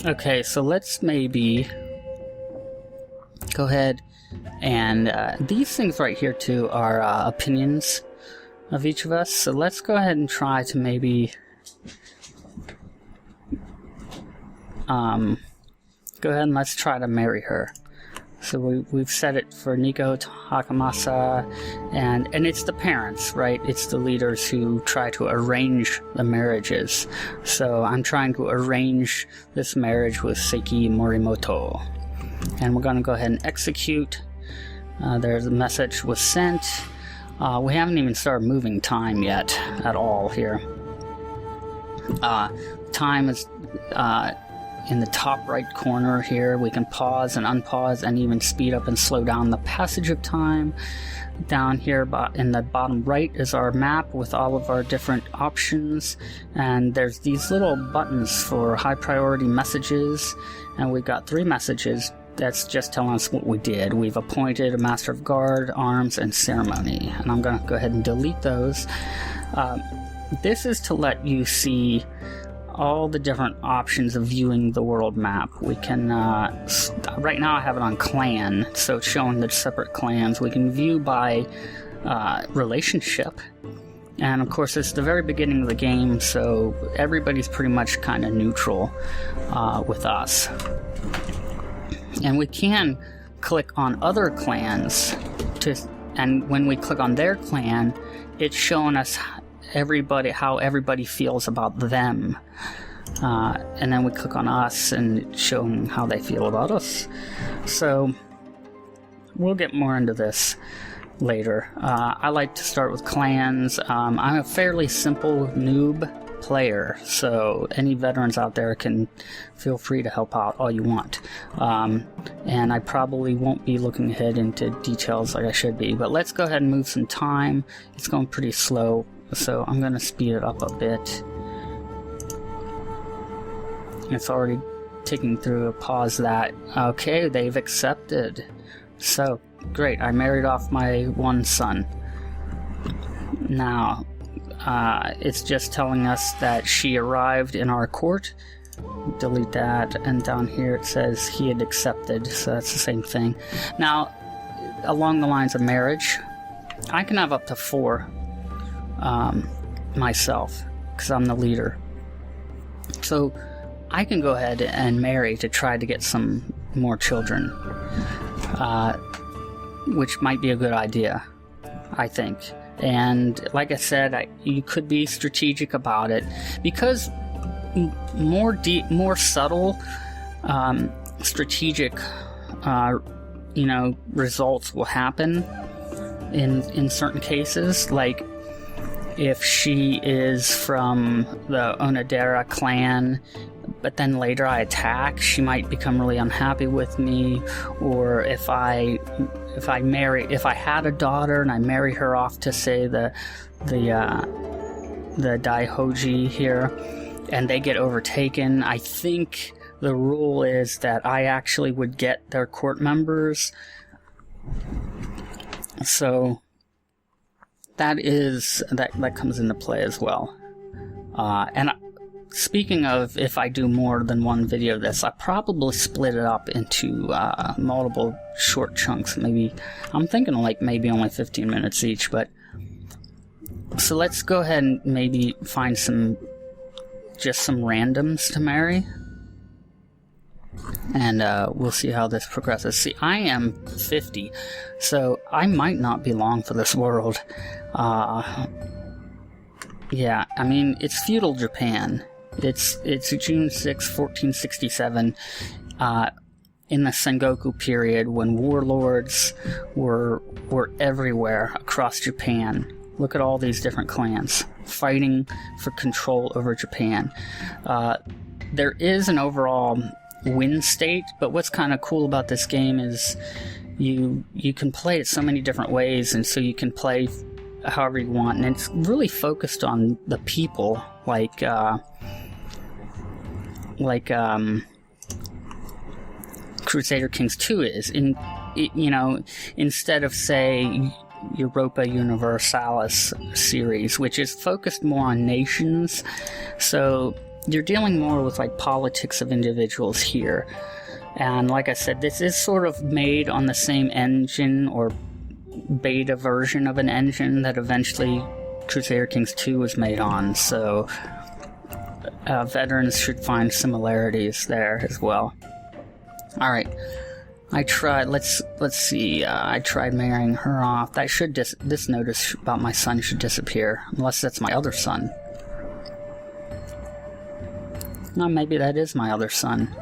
Okay, so let's maybe go ahead and these things right here too are opinions of each of us. So let's go ahead and try to maybe go ahead and let's try to marry her. So we've set it for Nico Takamasa, and it's the parents, right? It's the leaders who try to arrange the marriages. So I'm trying to arrange this marriage with Seiki Morimoto. And we're going to go ahead and execute. There's a message was sent. We haven't even started moving time yet at all here. Time is in the top right corner here. We can pause and unpause and even speed up and slow down the passage of time. Down here in the bottom right is our map with all of our different options, and there's these little buttons for high priority messages, and we've got 3 messages. That's just telling us what we did. We've appointed a Master of Guard, Arms, and Ceremony, and I'm going to go ahead and delete those. This is to let you see all the different options of viewing the world map. We can, right now I have it on clan, so it's showing the separate clans. We can view by relationship, and of course it's the very beginning of the game, so everybody's pretty much kind of neutral with us. And we can click on other clans, and when we click on their clan, it's showing us how everybody feels about them, and then we click on us and it's showing how they feel about us. So we'll get more into this later. I like to start with clans. I'm a fairly simple noob player, so any veterans out there can feel free to help out all you want. And I probably won't be looking ahead into details like I should be, but let's go ahead and move some time. It's going pretty slow, so I'm going to speed it up a bit. It's already ticking through. Pause that. Okay, they've accepted. So, great. I married off my one son. Now, it's just telling us that she arrived in our court. Delete that, and down here it says he had accepted, so that's the same thing. Now, along the lines of marriage, I can have up to 4 myself, because I'm the leader. So I can go ahead and marry to try to get some more children, which might be a good idea, I think. And like I said, you could be strategic about it, because more subtle, strategic, results will happen in certain cases. Like if she is from the Onodera clan, but then later I attack, she might become really unhappy with me. Or if I had a daughter and I marry her off to, say, the Daihoji here, and they get overtaken, I think the rule is that I actually would get their court members. So that comes into play as well. And speaking of, if I do more than one video of this, I probably split it up into multiple short chunks. Maybe I'm thinking like maybe only 15 minutes each. But so let's go ahead and maybe find some randoms to marry, and we'll see how this progresses. See, I am 50, so I might not be long for this world. Yeah, I mean, it's feudal Japan. It's June 6, 1467, in the Sengoku period, when warlords were everywhere across Japan. Look at all these different clans fighting for control over Japan. There is an overall win state, but what's kind of cool about this game is you can play it so many different ways, and so you can play however you want, and it's really focused on the people, like Crusader Kings 2 is. Instead of, say, Europa Universalis series, which is focused more on nations. So you're dealing more with like politics of individuals here. And like I said, this is sort of made on the same engine or beta version of an engine that eventually Crusader Kings 2 was made on, so veterans should find similarities there as well. Alright, I tried, let's see, I tried marrying her off. That should this notice about my son should disappear, unless that's my other son. No, maybe that is my other son.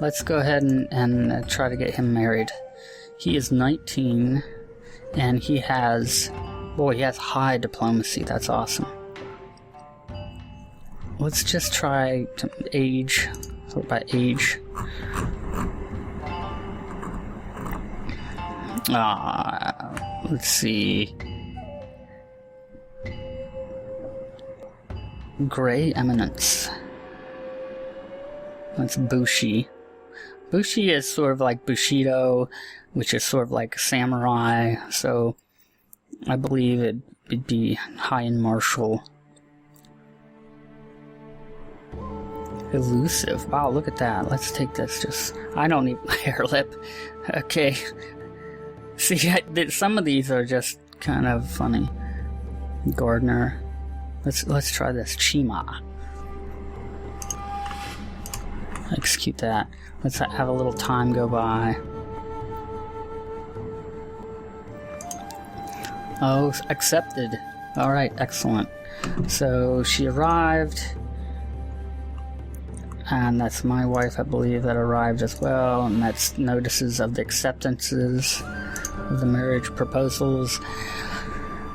Let's go ahead and try to get him married. He is 19, and he has, boy, he has high diplomacy. That's awesome. Let's just try to age, sort by age. Let's see. Gray Eminence. That's Bushi. Bushi is sort of like Bushido, which is sort of like samurai, so I believe it'd be high in martial. Elusive. Wow, look at that. Let's take this. Just, I don't need my hair lip. Okay. See, some of these are just kind of funny. Gardener. Let's try this. Chima. Execute that. Let's have a little time go by. Oh, accepted. Alright, excellent. So she arrived. And that's my wife, I believe, that arrived as well. And that's notices of the acceptances of the marriage proposals.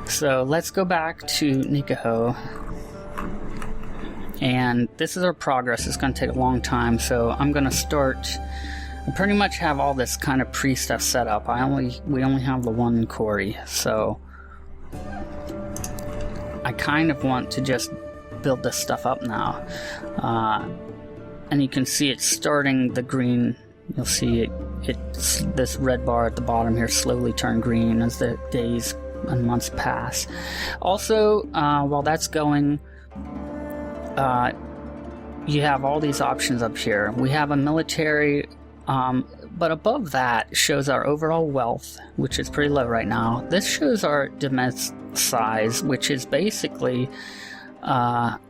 So let's go back to Nikaho. And this is our progress. It's going to take a long time, so I'm going to start. I pretty much have all this kind of pre-stuff set up. We only have the one Kori, so I kind of want to just build this stuff up now. And you can see it's starting the green. You'll see it's this red bar at the bottom here slowly turn green as the days and months pass. Also, while that's going, you have all these options up here. We have a military, but above that shows our overall wealth, which is pretty low right now. This shows our domestic size, which is basically the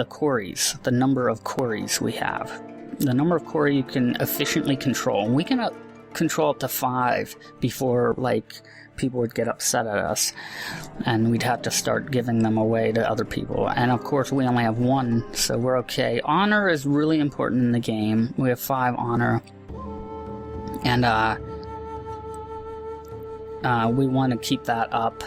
Koris, the number of Koris we have. The number of Kori you can efficiently control. We can control up to 5 before, like, people would get upset at us, and we'd have to start giving them away to other people. And of course we only have 1, so we're okay. Honor is really important in the game. We have 5 honor, and we want to keep that up.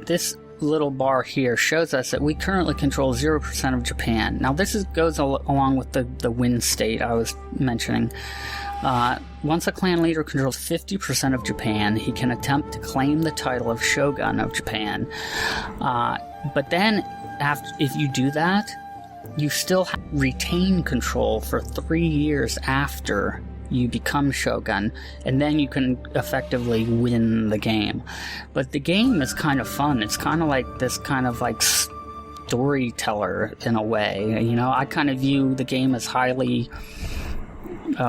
This little bar here shows us that we currently control 0% of Japan. Now this goes along with the win state I was mentioning. Once a clan leader controls 50% of Japan, he can attempt to claim the title of Shogun of Japan. But then, if you do that, you still retain control for 3 years after you become Shogun, and then you can effectively win the game. But the game is kind of fun. It's kind of like this kind of like storyteller in a way. You know, I kind of view the game as highly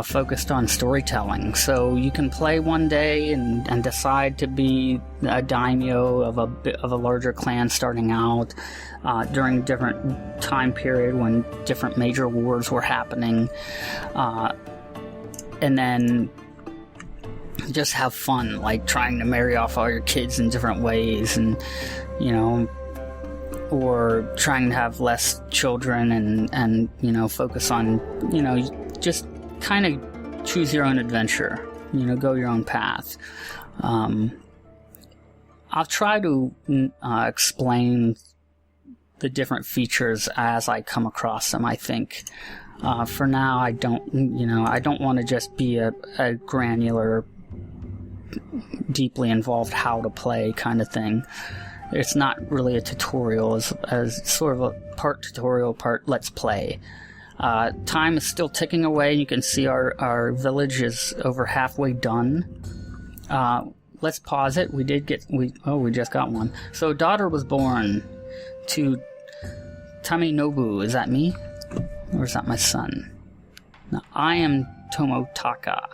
focused on storytelling. So you can play one day and decide to be a daimyo of a larger clan starting out during different time period when different major wars were happening, and then just have fun, like trying to marry off all your kids in different ways, and you know, or trying to have less children and you know, focus on, you know, just kind of choose your own adventure, you know, go your own path. I'll try to explain the different features as I come across them, I think. For now, I don't want to just be a granular, deeply involved how to play kind of thing. It's not really a tutorial, as sort of a part tutorial, part let's play. Time is still ticking away. You can see our village is over halfway done. Let's pause it. We just got one. So daughter was born to Taminobu, is that me? Or is that my son? Now, I am Tomotaka.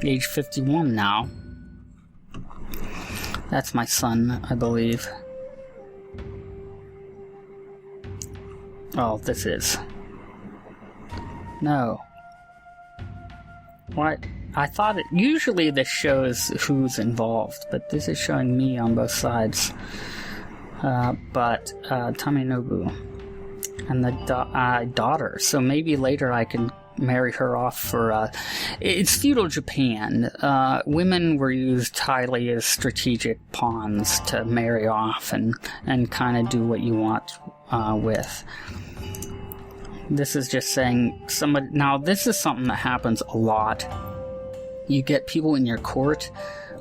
Age 51 now. That's my son, I believe. Oh, this is. No. What? I thought it... Usually this shows who's involved, but this is showing me on both sides. Taminobu. And the daughter. So maybe later I can marry her off for... It's feudal Japan. Women were used highly as strategic pawns to marry off and kind of do what you want with. This is just saying somebody... Now, this is something that happens a lot. You get people in your court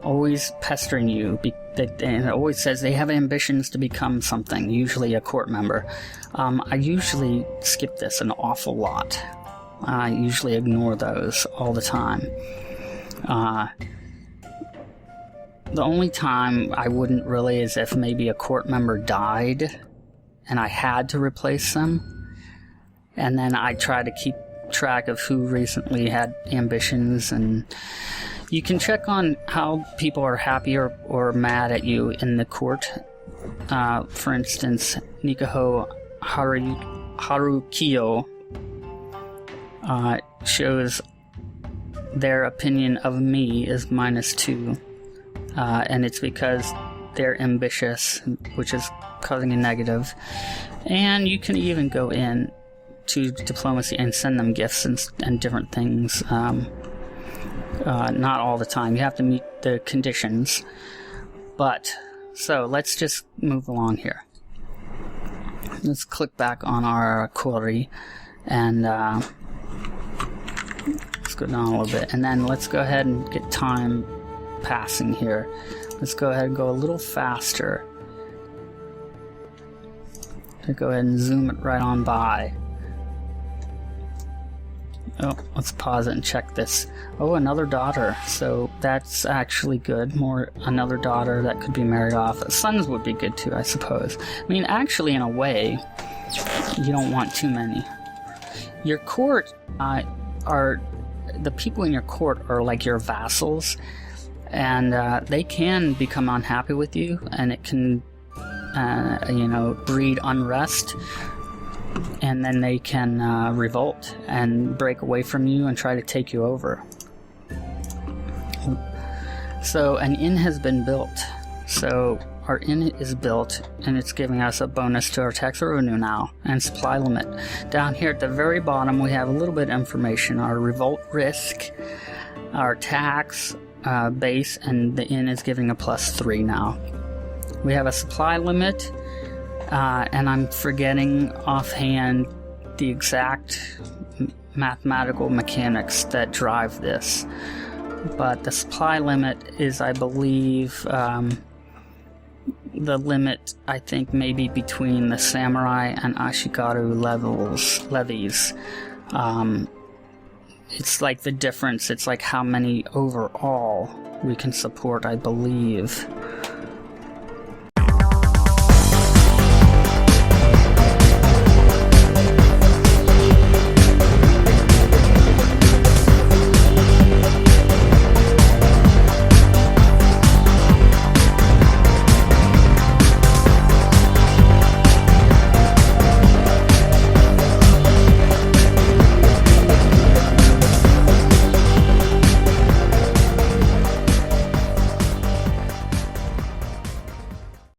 always pestering you, and it always says they have ambitions to become something, usually a court member. I usually skip this an awful lot. I usually ignore those all the time. The only time I wouldn't really is if maybe a court member died and I had to replace them. And then I try to keep track of who recently had ambitions, and you can check on how people are happy or mad at you in the court. For instance, Nikaho Harukiyo shows their opinion of me is -2, and it's because they're ambitious, which is causing a negative. And you can even go in to diplomacy and send them gifts and different things. Not all the time. You have to meet the conditions. But, so let's just move along here. Let's click back on our Kori and let's go down a little bit. And then let's go ahead and get time passing here. Let's go ahead and go a little faster. To go ahead and zoom it right on by. Oh, let's pause it and check this. Oh, another daughter. So that's actually good. Another daughter that could be married off. Sons would be good too, I suppose. I mean, actually, in a way, you don't want too many. Your court the people in your court are like your vassals, and they can become unhappy with you, and it can, breed unrest. And then they can revolt and break away from you and try to take you over. So an inn has been built. So our inn is built, and it's giving us a bonus to our tax revenue now, and supply limit. Down here at the very bottom, we have a little bit of information. Our revolt risk, our tax base, and the inn is giving a +3 now. We have a supply limit. And I'm forgetting offhand the exact mathematical mechanics that drive this. But the supply limit is, I believe, the limit, I think, maybe between the samurai and ashikaru levies. It's like the difference. It's like how many overall we can support, I believe.